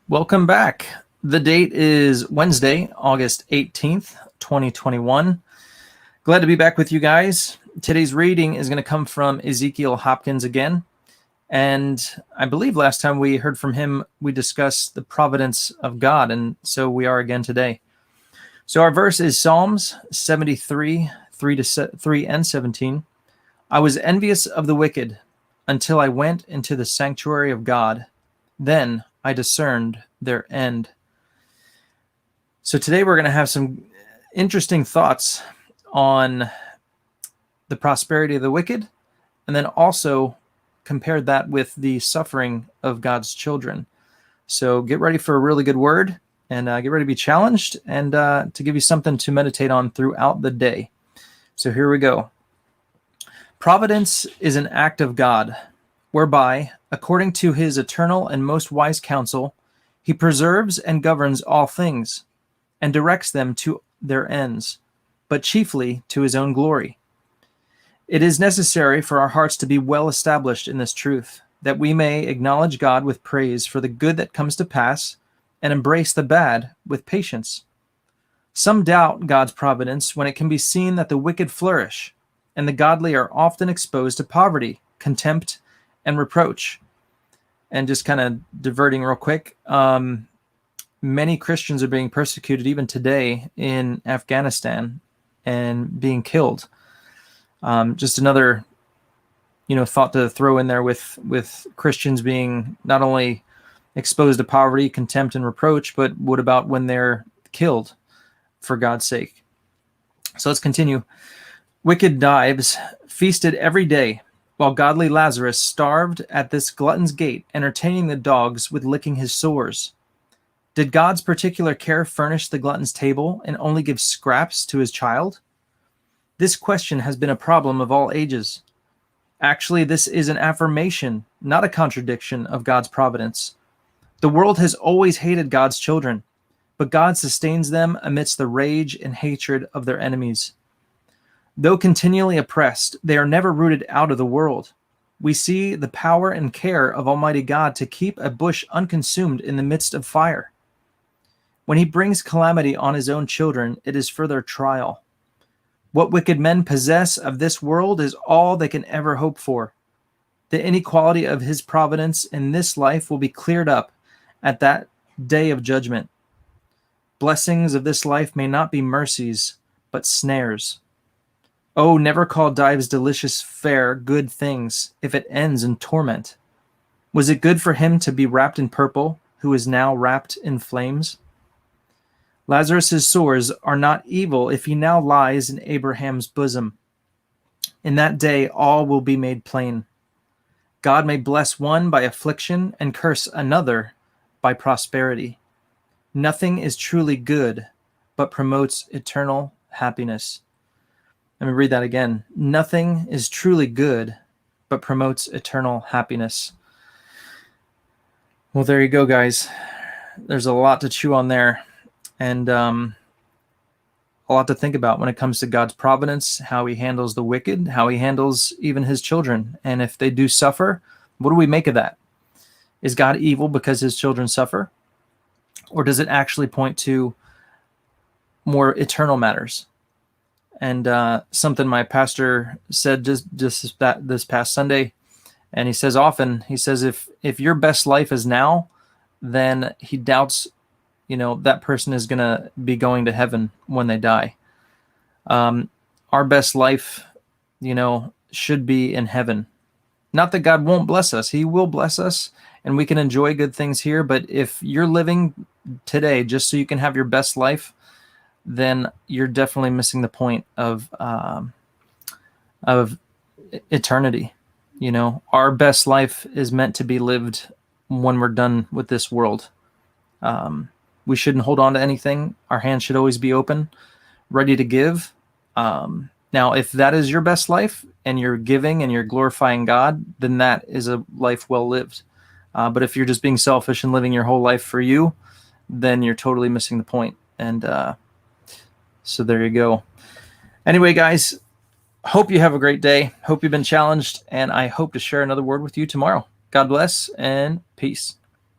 Welcome back. The date is Wednesday, August 18th, 2021. Glad to be back with you guys. Today's reading is going to come from Ezekiel Hopkins again. And I believe last time we heard from him, we discussed the providence of God. And so we are again today. So our verse is Psalms 73, 3 and 17. I was envious of the wicked until I went into the sanctuary of God. Then I discerned their end. So today we're going to have some interesting thoughts on the prosperity of the wicked, and then also compare that with the suffering of God's children. So get ready for a really good word, and get ready to be challenged, and to give you something to meditate on throughout the day. So here we go. Providence is an act of God, whereby, according to his eternal and most wise counsel, he preserves and governs all things, and directs them to their ends, but chiefly to his own glory. It is necessary for our hearts to be well established in this truth, that we may acknowledge God with praise for the good that comes to pass, and embrace the bad with patience. Some doubt God's providence when it can be seen that the wicked flourish, and the godly are often exposed to poverty, contempt, and reproach. And just kind of diverting real quick, many Christians are being persecuted even today in Afghanistan and being killed. Just another, thought to throw in there with Christians being not only exposed to poverty, contempt, and reproach, but what about when they're killed for God's sake? So let's continue. Wicked Dives feasted every day, while godly Lazarus starved at this glutton's gate, entertaining the dogs with licking his sores. Did God's particular care furnish the glutton's table and only give scraps to his child? This question has been a problem of all ages. Actually, this is an affirmation, not a contradiction of God's providence. The world has always hated God's children, but God sustains them amidst the rage and hatred of their enemies. Though continually oppressed, they are never rooted out of the world. We see the power and care of Almighty God to keep a bush unconsumed in the midst of fire. When he brings calamity on his own children, it is for their trial. What wicked men possess of this world is all they can ever hope for. The inequality of his providence in this life will be cleared up at that day of judgment. Blessings of this life may not be mercies, but snares. Oh, never call Dives' delicious fare good things if it ends in torment. Was it good for him to be wrapped in purple, who is now wrapped in flames? Lazarus' sores are not evil if he now lies in Abraham's bosom. In that day all will be made plain. God may bless one by affliction and curse another by prosperity. Nothing is truly good, but promotes eternal happiness. Let me read that again. Nothing is truly good, but promotes eternal happiness. Well, there you go, guys. There's a lot to chew on there, and a lot to think about when it comes to God's providence, how he handles the wicked, how he handles even his children. And if they do suffer, what do we make of that? Is God evil because his children suffer? Or does it actually point to more eternal matters? And something my pastor said just this past Sunday, and he says often, if your best life is now, then he doubts, that person is going to be going to heaven when they die. Our best life, should be in heaven. Not that God won't bless us. He will bless us, and we can enjoy good things here. But if you're living today just so you can have your best life, then you're definitely missing the point of eternity. Our best life is meant to be lived when we're done with this world. We shouldn't hold on to anything. Our hands should always be open, ready to give. Now, if that is your best life and you're giving and you're glorifying God, then that is a life well lived. But if you're just being selfish and living your whole life for you, then you're totally missing the point. And so there you go. Anyway, guys, hope you have a great day. Hope you've been challenged, and I hope to share another word with you tomorrow. God bless and peace.